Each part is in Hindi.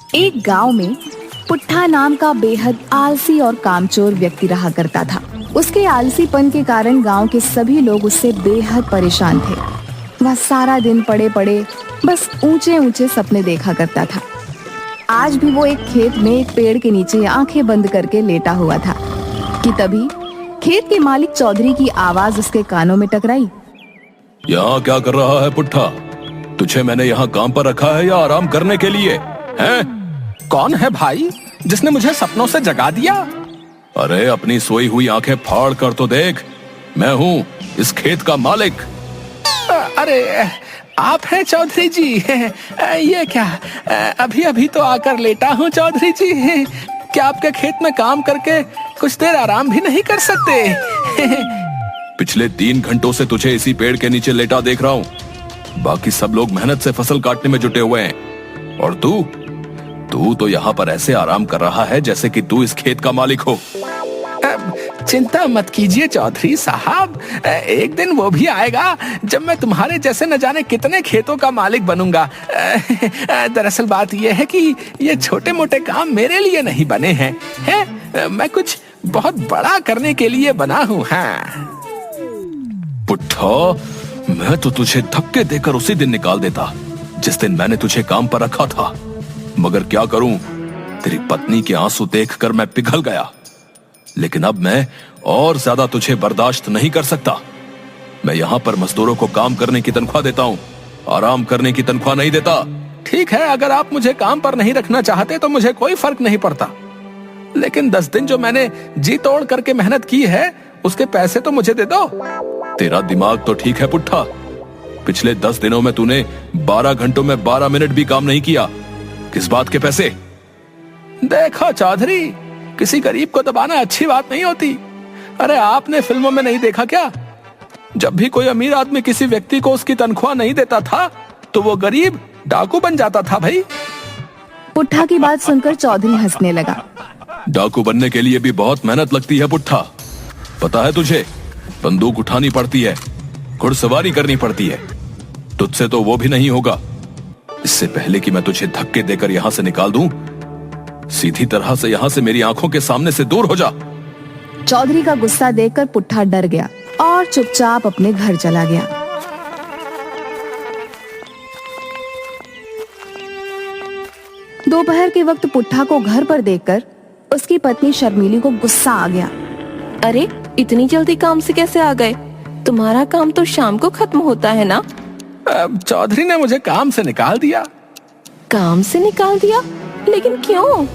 एक गांव में पुट्ठा नाम का बेहद आलसी और कामचोर व्यक्ति रहा करता था। उसके आलसीपन के कारण गांव के सभी लोग उससे बेहद परेशान थे। वह सारा दिन पड़े पड़े बस ऊंचे ऊंचे सपने देखा करता था। आज भी वो एक खेत में एक पेड़ के नीचे आंखें बंद करके लेटा हुआ था कि तभी खेत के मालिक चौधरी की आवाज उसके कानों में टकराई। यहाँ क्या कर रहा है पुट्ठा? तुझे मैंने यहाँ काम पर रखा है या आराम करने के लिए? हैं? कौन है भाई जिसने मुझे सपनों से जगा दिया? अरे अपनी सोई हुई आंखें फाड़ कर तो देख, मैं हूँ इस खेत का मालिक। अरे आप हैं चौधरी जी? ये क्या, अभी अभी तो आकर लेटा हूँ चौधरी जी। क्या आपके खेत में काम करके कुछ देर आराम भी नहीं कर सकते? पिछले 3 घंटों से तुझे इसी पेड़ के नीचे लेटा देख रहा हूँ। बाकी सब लोग मेहनत से फसल काटने में जुटे हुए हैं और तू तो यहाँ पर ऐसे आराम कर रहा है जैसे कि तू इस खेत का मालिक हो। चिंता मत कीजिए चौधरी साहब, एक दिन वो भी आएगा जब मैं तुम्हारे जैसे न जाने कितने खेतों का मालिक बनूंगा। दरअसल बात यह है कि ये छोटे मोटे काम मेरे लिए नहीं बने हैं, मैं कुछ बहुत बड़ा करने के लिए बना हूँ। हाँ पुट्ठा, मैं तो तुझे धक्के देकर उसी दिन निकाल देता जिस दिन मैंने तुझे काम पर रखा था, मगर क्या करूं, तेरी पत्नी के आंसू देखकर मैं पिघल गया। लेकिन अब मैं और ज्यादा तुझे बर्दाश्त नहीं कर सकता। मैं यहाँ पर मजदूरों को काम करने की तनख्वाह देता हूँ, आराम करने की तनख्वाह नहीं देता। ठीक है, अगर आप मुझे काम पर नहीं रखना चाहते तो मुझे कोई फर्क नहीं पड़ता, लेकिन 10 दिन जो मैंने जी तोड़ करके मेहनत की है उसके पैसे तो मुझे दे दो। तेरा दिमाग तो ठीक है पुट्ठा, पिछले 10 दिनों में तूने 12 घंटों में 12 मिनट भी काम नहीं किया। किस बात के पैसे? देखो चौधरी, किसी गरीब को दबाना अच्छी बात नहीं होती। अरे आपने फिल्मों में नहीं देखा क्या, जब भी कोई अमीर आदमी किसी व्यक्ति को उसकी तनख्वाह नहीं देता था तो वो गरीब डाकू बन जाता था भाई। पुट्ठा की बात सुनकर चौधरी हंसने लगा। डाकू बनने के लिए भी बहुत मेहनत लगती है पुट्ठा, पता है तुझे? बंदूक उठानी पड़ती है, घुड़सवारी करनी पड़ती है। तुझसे तो वो भी नहीं होगा। इससे पहले कि मैं तुझे धक्के देकर यहाँ से निकाल दूं, सीधी तरह से यहाँ से मेरी आंखों के सामने से दूर हो जा। चौधरी का गुस्सा देखकर पुट्ठा डर गया और चुपचाप अपने घर चला गया। दोपहर के वक्त पुट्ठा को घर पर देखकर उसकी पत्नी शर्मिली को गुस्सा आ गया। अरे इतनी जल्दी काम से कैसे आ गए? तुम्हारा काम तो शाम को खत्म होता है ना? चौधरी ने मुझे काम से निकाल दिया। काम से निकाल दिया? लेकिन क्यों?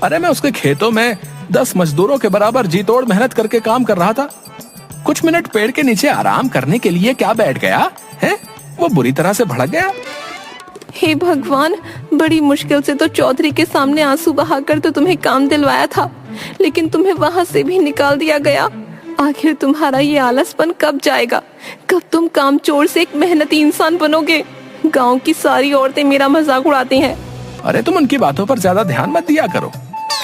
अरे मैं उसके खेतों में 10 मजदूरों के बराबर जी तोड़ मेहनत करके काम कर रहा था। कुछ मिनट पेड़ के नीचे आराम करने के लिए क्या बैठ गया है, वो बुरी तरह से भड़क गया। हे भगवान, बड़ी मुश्किल से तो चौधरी के सामने आंसू बहाकर तो तुम्हें काम दिलवाया था, लेकिन तुम्हें वहाँ से भी निकाल दिया गया। आखिर तुम्हारा ये आलसपन कब जाएगा? कब तुम कामचोर से एक मेहनती इंसान बनोगे? गांव की सारी औरतें मेरा मजाक उड़ाती हैं। अरे तुम उनकी बातों पर ज्यादा ध्यान मत दिया करो।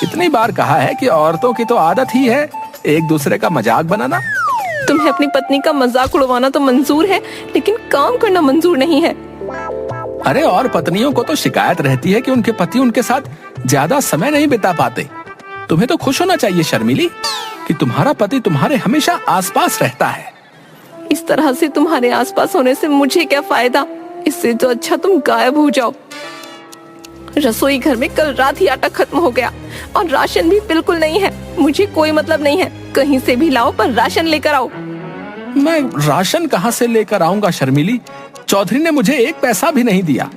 कितनी बार कहा है कि औरतों की तो आदत ही है एक दूसरे का मजाक बनाना। तुम्हें अपनी पत्नी का मजाक उड़वाना तो मंजूर है, लेकिन काम करना मंजूर नहीं है। अरे और पत्नियों को तो शिकायत रहती है कि उनके पति उनके साथ ज्यादा समय नहीं बिता पाते। तुम्हें तो खुश होना चाहिए शर्मिली कि तुम्हारा पति तुम्हारे हमेशा आसपास रहता है। इस तरह से तुम्हारे आसपास होने से मुझे क्या फायदा? इससे तो अच्छा तुम गायब हो जाओ। रसोई घर में कल रात ही आटा खत्म हो गया और राशन भी बिल्कुल नहीं है। मुझे कोई मतलब नहीं है, कहीं से भी लाओ पर राशन लेकर आओ। मैं राशन कहाँ से लेकर आऊंगा शर्मिली? चौधरी ने मुझे 1 पैसा भी नहीं दिया।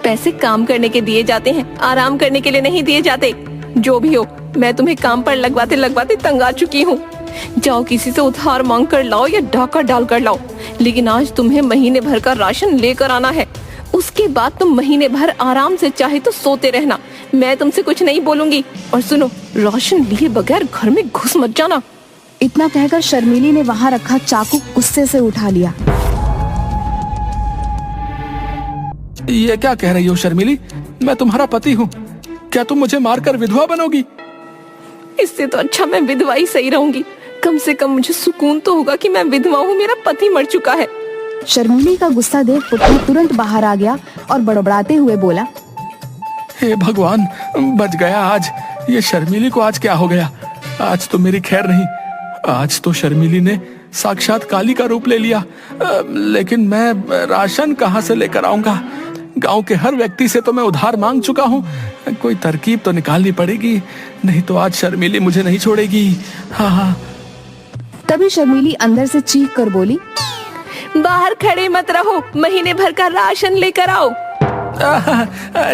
पैसे काम करने के दिए जाते हैं, आराम करने के लिए नहीं दिए जाते। जो भी हो, मैं तुम्हें काम पर लगवाते लगवाते तंग आ चुकी हूँ। जाओ किसी से उधार मांग कर लाओ या डाका डाल कर लाओ, लेकिन आज तुम्हें महीने भर का राशन लेकर आना है। उसके बाद तुम महीने भर आराम से चाहे तो सोते रहना। मैं तुमसे कुछ नहीं बोलूंगी। और सुनो, राशन लिए बगैर घर में घुस मत जाना। इतना कहकर शर्मिली ने वहाँ रखा चाकू गुस्से से उठा लिया। ये क्या कह रही हो शर्मिली? मैं तुम्हारा पति हूँ, क्या तुम मुझे मारकर विधवा बनोगी? इससे तो अच्छा मैं विधवा ही सही रहूंगी। कम से कम मुझे सुकून तो होगा कि मैं विधवा हूँ, मेरा पति मर चुका है। शर्मिली का गुस्सा देख पुट्ठा तुरंत बाहर आ गया और बड़बड़ाते हुए बोला, हे भगवान, बच गया आज। ये शर्मिली को आज क्या हो गया? आज तो मेरी खैर नहीं। आज तो शर्मिली ने साक्षात काली का रूप ले लिया। लेकिन मैं राशन कहाँ से लेकर आऊंगा? गांव के हर व्यक्ति से तो मैं उधार मांग चुका हूँ। कोई तरकीब तो निकालनी पड़ेगी, नहीं तो आज शर्मिली मुझे नहीं छोड़ेगी। हाँ। तभी शर्मिली अंदर से चीख कर बोली, बाहर खड़े मत रहो, महीने भर का राशन लेकर आओ।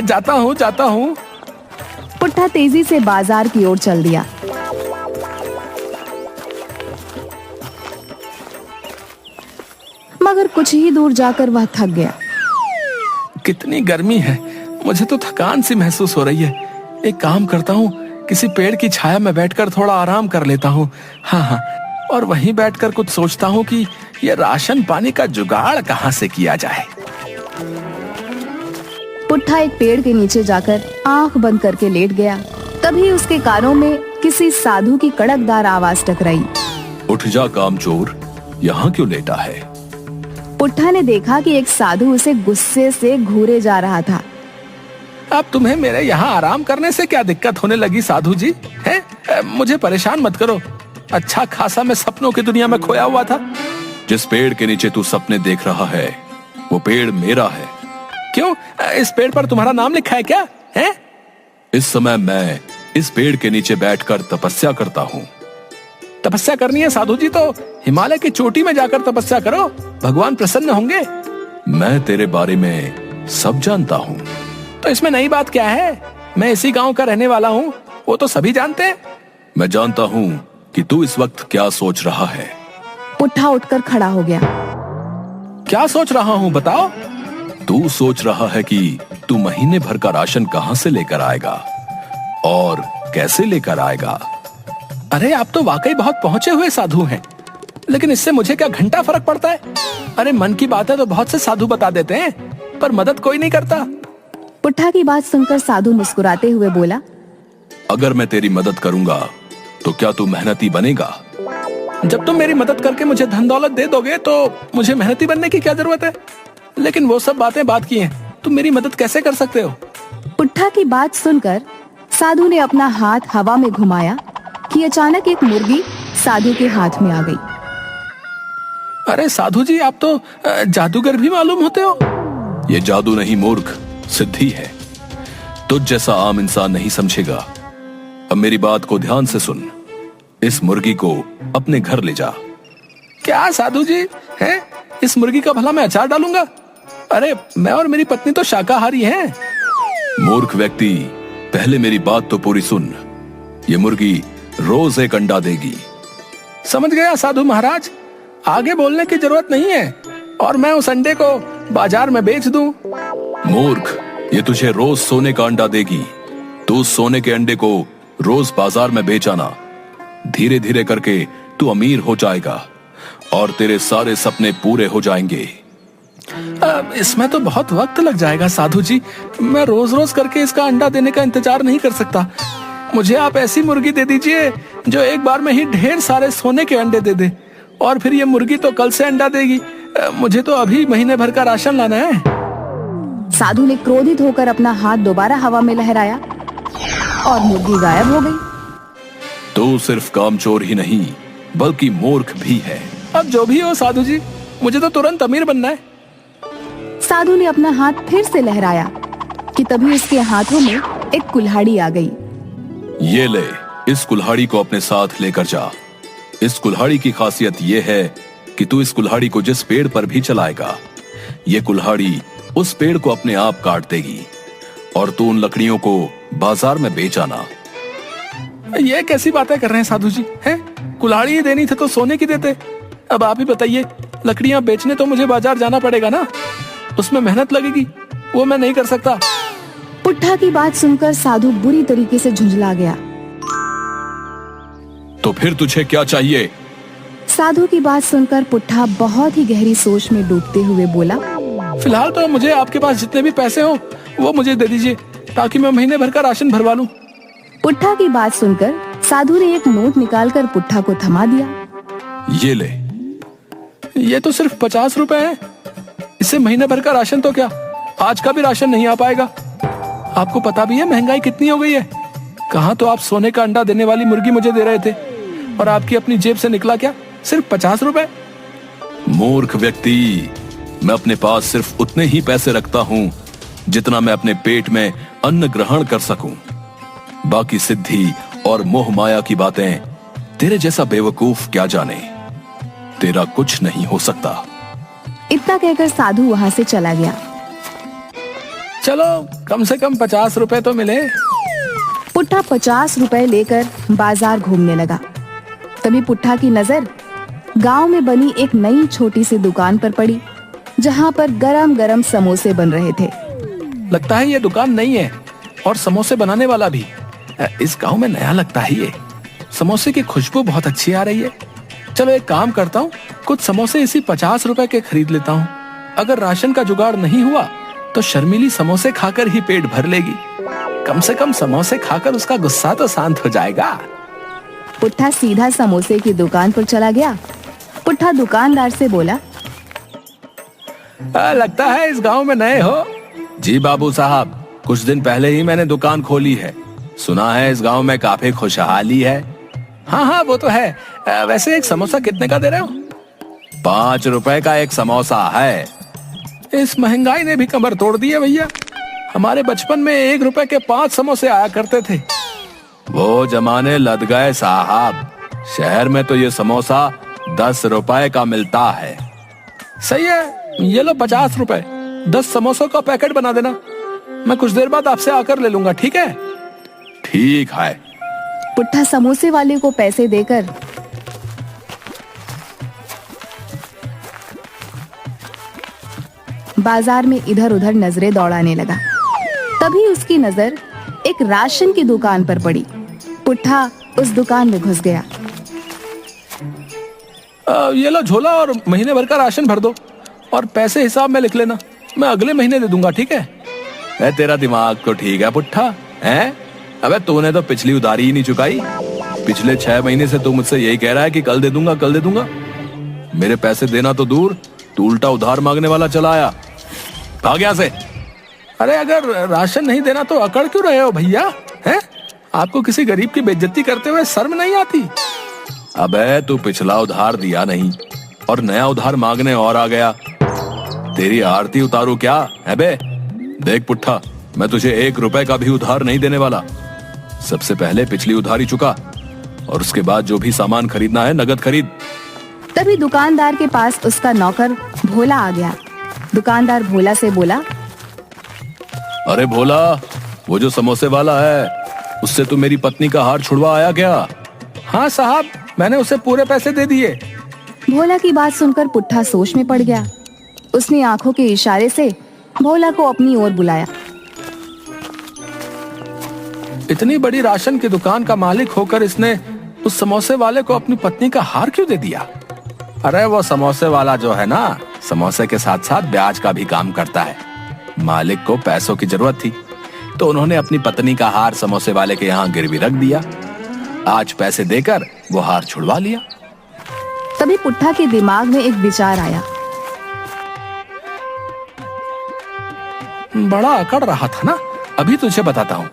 जाता हूँ। पुट्ठा तेजी से बाजार की ओर चल दिया। मगर कुछ ही दूर जाकर वह थक गया। कितनी गर्मी है, मुझे तो थकान सी महसूस हो रही है। एक काम करता हूँ, किसी पेड़ की छाया में बैठकर थोड़ा आराम कर लेता हूँ। हाँ, और वहीं बैठकर कुछ सोचता हूँ कि ये राशन पानी का जुगाड़ कहाँ से किया जाए। पुट्ठा एक पेड़ के नीचे जाकर आंख बंद करके लेट गया। तभी उसके कानों में किसी साधु की कड़कदार आवाज टकराई। उठ जा कामचोर, यहाँ क्यों लेटा है? पुट्ठा ने देखा कि एक साधु उसे गुस्से से घूरे जा रहा था। अब तुम्हें मेरे यहाँ आराम करने से क्या दिक्कत होने लगी साधु जी? हैं? मुझे परेशान मत करो। अच्छा खासा मैं सपनों की दुनिया में खोया हुआ था। जिस पेड़ के नीचे तू सपने देख रहा है, वो पेड़ मेरा है। क्यों? इस पेड़ पर तुम्हारा नाम लिखा है क्या? हैं? इस समय मैं इस पेड़ के नीचे बैठकर तपस्या करता हूँ। तपस्या करनी है साधु जी तो हिमालय की चोटी में जाकर तपस्या करो, भगवान प्रसन्न होंगे। मैं तेरे बारे में सब जानता हूँ। तो इसमें नई बात क्या है? मैं इसी गांव का रहने वाला हूँ, वो तो सभी जानते हैं। मैं जानता हूँ कि तू इस वक्त क्या सोच रहा है। पुट्ठा उठकर खड़ा हो गया। क्या सोच रहा हूँ बताओ? तू सोच रहा है कि तू महीने भर का राशन कहाँ से लेकर आएगा और कैसे लेकर आएगा। अरे आप तो वाकई बहुत पहुंचे हुए साधु हैं, लेकिन इससे मुझे क्या घंटा फर्क पड़ता है? अरे मन की बातें तो बहुत से साधु बता देते हैं, पर मदद कोई नहीं करता। पुट्ठा की बात सुनकर साधु मुस्कुराते हुए बोला, अगर मैं तेरी मदद करूंगा तो क्या तू मेहनती बनेगा? जब तुम मेरी मदद करके मुझे धन दौलत दे दोगे तो मुझे मेहनती बनने की क्या जरूरत है? लेकिन वो सब बातें बात की हैं, तुम मेरी मदद कैसे कर सकते हो? पुट्ठा की बात सुनकर साधु ने अपना हाथ हवा में घुमाया कि अचानक एक मुर्गी साधु के हाथ में आ गई। अरे साधु जी, आप तो जादूगर भी मालूम होते हो। ये जादू नहीं मूर्ख, सिद्धि है। तुझ जैसा आम इंसान नहीं समझेगा। अब मेरी बात को ध्यान से सुन। इस मुर्गी को अपने घर ले जा। क्या साधु जी हैं? इस मुर्गी का भला मैं अचार डालूंगा? अरे मैं और मेरी पत्नी तो शाकाहारी हैं। मूर्ख व्यक्ति, पहले मेरी बात तो पूरी सुन। ये मुर्गी रोज एक अंडा देगी। समझ गया साधु महाराज, आगे बोलने की जरूरत नहीं है। और मैं उस अंडे को बाजार में बेच दूं? मूर्ख, ये तुझे रोज सोने का अंडा देगी। तू उस सोने के अंडे को रोज बाजार में बेच आना। धीरे धीरे करके तू अमीर हो जाएगा और तेरे सारे सपने पूरे हो जाएंगे। इसमें तो बहुत वक्त लग जाएगा साधु जी। मैं रोज रोज करके इसका अंडा देने का इंतजार नहीं कर सकता। मुझे आप ऐसी मुर्गी दे दीजिए जो एक बार में ही ढेर सारे सोने के अंडे दे दे, और फिर ये मुर्गी तो कल से अंडा देगी। मुझे तो अभी महीने भर का राशन लाना है। साधु ने क्रोधित होकर अपना हाथ दोबारा हवा में लहराया और मुर्गी गायब हो गई। तू सिर्फ कामचोर ही नहीं बल्कि मूर्ख भी है। अब जो भी हो साधु जी, मुझे तो तुरंत अमीर बनना है। साधु ने अपना हाथ फिर से लहराया कि तभी उसके हाथों में एक कुल्हाड़ी आ गई। ये ले, इस कुल्हाड़ी को अपने साथ लेकर जा। इस कुल्हाड़ी की खासियत ये है कि तू इस कुल्हाड़ी को जिस पेड़ पर भी चलाएगा, ये कुल्हाड़ी उस पेड़ को अपने आप काट देगी और तू उन लकड़ियों को बाजार में बेच आना। ये कैसी बातें कर रहे हैं साधु जी? हैं? कुल्हाड़ी ही देनी थी तो सोने की देते। अब आप ही बताइए, लकड़ियां बेचने तो मुझे बाजार जाना पड़ेगा ना, उसमें मेहनत लगेगी, वो मैं नहीं कर सकता। पुट्ठा की बात सुनकर साधु बुरी तरीके से झुंझला गया। तो फिर तुझे क्या चाहिए? साधु की बात सुनकर पुट्ठा बहुत ही गहरी सोच में डूबते हुए बोला, फिलहाल तो मुझे आपके पास जितने भी पैसे हो वो मुझे दे दीजिए, ताकि मैं महीने भर का राशन भरवा लूं। पुट्ठा की बात सुनकर साधु ने एक नोट निकालकर पुट्ठा को थमा दिया। ये ले। ये तो सिर्फ 50 रुपए है। इससे महीने भर का राशन तो क्या, आज का भी राशन नहीं आ पाएगा। आपको पता भी है महंगाई कितनी हो गई है? कहाँ तो आप सोने का अंडा देने वाली मुर्गी मुझे दे रहे थे, और आपकी अपनी जेब से निकला क्या, सिर्फ 50 रुपए? मूर्ख व्यक्ति, मैं अपने पास सिर्फ उतने ही पैसे रखता हूँ जितना मैं अपने पेट में अन्न ग्रहण कर सकूं। बाकी सिद्धि और मोह माया की बातें तेरे जैसा बेवकूफ क्या जाने। तेरा कुछ नहीं हो सकता। इतना कहकर साधु वहां से चला गया। चलो कम से कम 50 रुपए तो मिले। पुट्ठा 50 रुपए लेकर बाजार घूमने लगा। तभी पुट्ठा की नजर गांव में बनी एक नई छोटी सी दुकान पर पड़ी, जहां पर गरम गरम समोसे बन रहे थे। लगता है ये दुकान नई है और समोसे बनाने वाला भी इस गांव में नया लगता है। ये समोसे की खुशबू बहुत अच्छी आ रही है। चलो एक काम करता हूँ, कुछ समोसे इसी 50 रुपए के खरीद लेता हूँ। अगर राशन का जुगाड़ नहीं हुआ तो शर्मिली समोसे खाकर ही पेट भर लेगी। कम से कम समोसे खाकर उसका गुस्सा तो शांत हो जाएगा। पुट्ठा सीधा समोसे की दुकान पर चला गया। पुट्ठा दुकानदार से बोला, लगता है इस गांव में नए हो। जी बाबू साहब, कुछ दिन पहले ही मैंने दुकान खोली है। सुना है इस गांव में काफी खुशहाली है। हाँ वो तो है। वैसे एक समोसा कितने का दे रहे हो? 5 रुपए का एक समोसा है। इस महंगाई ने भी कमर तोड़ दी है भैया। हमारे बचपन में 1 रुपए के 5 समोसे आया करते थे। वो जमाने लद गए साहब। शहर में तो ये समोसा 10 रुपए का मिलता है। सही है, ये लो 50 रुपए। 10 समोसों का पैकेट बना देना। मैं कुछ देर बाद आपसे आकर ले लूंगा, ठीक है? ठीक है। पुट्ठा समोसे वाले को पैसे देकर बाजार में इधर उधर नजरें दौड़ाने लगा। तभी उसकी नजर एक राशन की दुकान पर पड़ी। पुट्ठा उस दुकान में घुस गया। ये लो झोला और महीने भर का राशन भर दो, और पैसे हिसाब में लिख लेना। मैं अगले महीने दे दूंगा, ठीक है? तेरा दिमाग तो ठीक है पुट्ठा, हैं? अबे तूने तो पिछली उधारी ही नहीं चुकाई। पिछले 6 महीने से तू मुझसे यही कह रहा है कि कल दे दूंगा, कल दे दूंगा। मेरे पैसे देना तो दूर, तू उल्टा उधार मांगने वाला चला आया। भाग यहाँ से। अरे अगर राशन नहीं देना तो अकड़ क्यों रहे हो भैया? हैं? आपको किसी गरीब की बेइज्जती करते हुए शर्म नहीं आती? अबे तू पिछला उधार दिया नहीं और नया उधार मांगने और आ गया। तेरी आरती उतारू क्या है बे? देख पुट्ठा, मैं तुझे 1 रुपए का भी उधार नहीं देने वाला। सबसे पहले पिछली उधारी चुका, और उसके बाद जो भी सामान खरीदना है नगद खरीद। तभी दुकानदार के पास उसका नौकर भोला आ गया। दुकानदार भोला से बोला, अरे भोला, वो जो समोसे वाला है, उससे तू मेरी पत्नी का हार छुड़वा आया क्या? हाँ साहब, मैंने उसे पूरे पैसे दे दिए। भोला की बात सुनकर पुट्ठा सोच में पड़ गया। उसने आंखों के इशारे से भोला को अपनी ओर बुलाया। इतनी बड़ी राशन की दुकान का मालिक होकर इसने उस समोसे वाले को अपनी पत्नी का हार क्यों दे दिया? अरे वो समोसे वाला जो है ना, समोसे के साथ साथ ब्याज का भी काम करता है। मालिक को पैसों की जरूरत थी, तो उन्होंने अपनी पत्नी का हार समोसे वाले के यहाँ गिरवी रख दिया। आज पैसे देकर वो हार छुड़वा लिया। तभी पुट्ठा के दिमाग में एक विचार आया। बड़ा अकड़ रहा था ना, अभी तुझे बताता हूँ।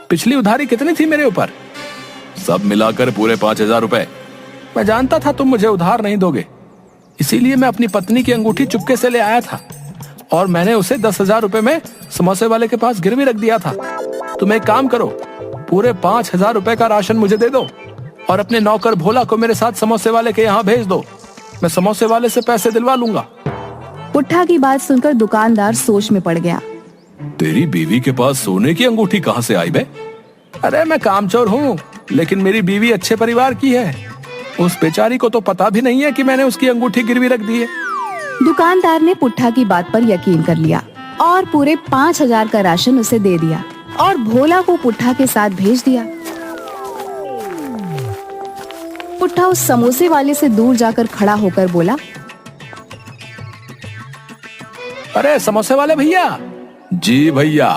पिछली उधारी कितनी थी मेरे ऊपर? सब मिलाकर पूरे 5,000 रुपए। मैं जानता था तुम मुझे उधार नहीं दोगे, इसीलिए मैं अपनी पत्नी की अंगूठी चुपके से ले आया था, और मैंने उसे 10,000 रुपए में समोसे वाले के पास गिरवी रख दिया था। तुम एक काम करो, पूरे 5,000 रुपए का राशन मुझे दे दो, और अपने नौकर भोला को मेरे साथ समोसे वाले के यहाँ भेज दो। मैं समोसे वाले से पैसे दिलवा लूंगा। पुट्ठा की बात सुनकर दुकानदार सोच में पड़ गया। तेरी बीवी के पास सोने की अंगूठी कहाँ से आई बे? अरे मैं कामचोर हूँ, लेकिन मेरी बीवी अच्छे परिवार की है। उस बेचारी को तो पता भी नहीं है कि मैंने उसकी अंगूठी गिरवी रख दी है। दुकानदार ने पुट्ठा की बात पर यकीन कर लिया और पूरे 5,000 का राशन उसे दे दिया और भोला को पुट्ठा के साथ भेज दिया। पुट्ठा उस समोसे वाले से दूर जाकर खड़ा होकर बोला, अरे समोसे वाले भैया। जी भैया।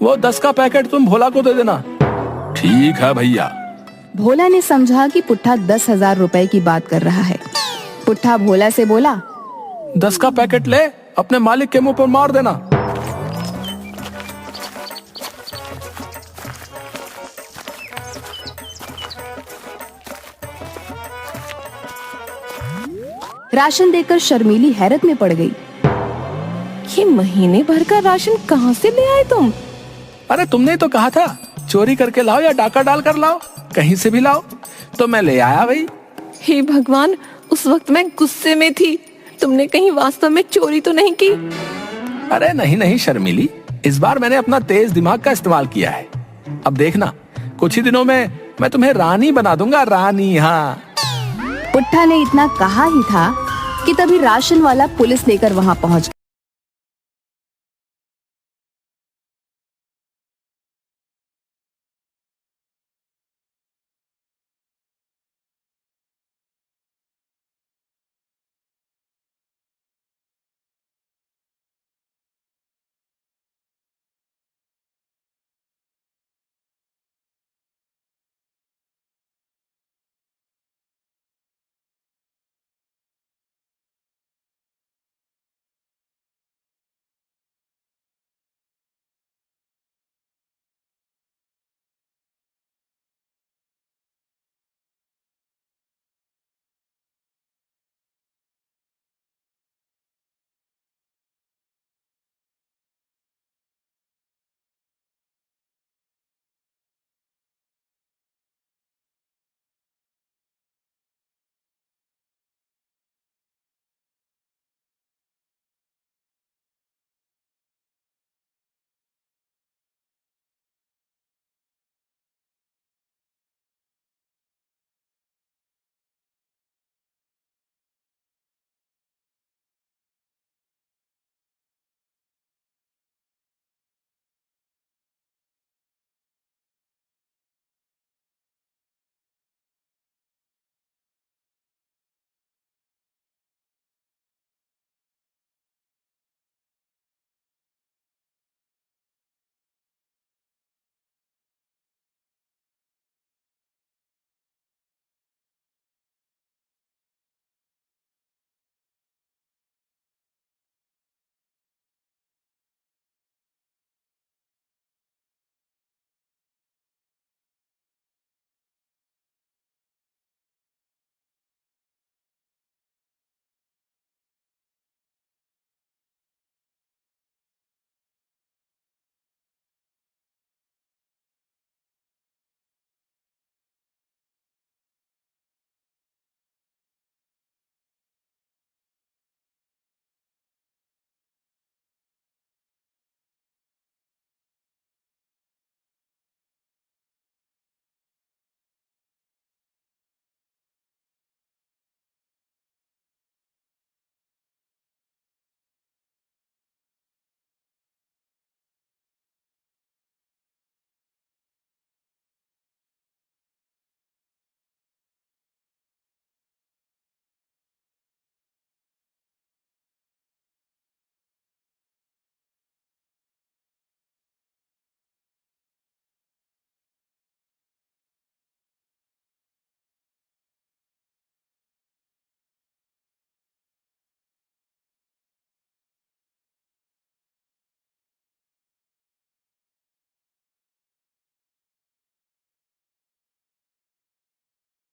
वो 10 का पैकेट तुम भोला को दे देना। ठीक है भैया। भोला ने समझा कि पुट्ठा 10,000 रुपए की बात कर रहा है। पुट्ठा भोला से बोला, 10 का पैकेट ले, अपने मालिक के मुंह पर मार देना। राशन देकर शर्मीली हैरत में पड़ गई। ये महीने भर का राशन कहाँ से ले आए तुम? अरे तुमने तो कहा था चोरी करके लाओ या डाका डाल कर लाओ, कहीं से भी लाओ, तो मैं ले आया भाई। हे भगवान, उस वक्त मैं गुस्से में थी। तुमने कहीं वास्तव में चोरी तो नहीं की? अरे नहीं नहीं शर्मिली, इस बार मैंने अपना तेज दिमाग का इस्तेमाल किया है। अब देखना, कुछ ही दिनों में मैं तुम्हें रानी बना दूंगा, रानी। हाँ। पुट्ठा ने इतना कहा ही था कि तभी राशन वाला पुलिस लेकर वहां पहुंच गया।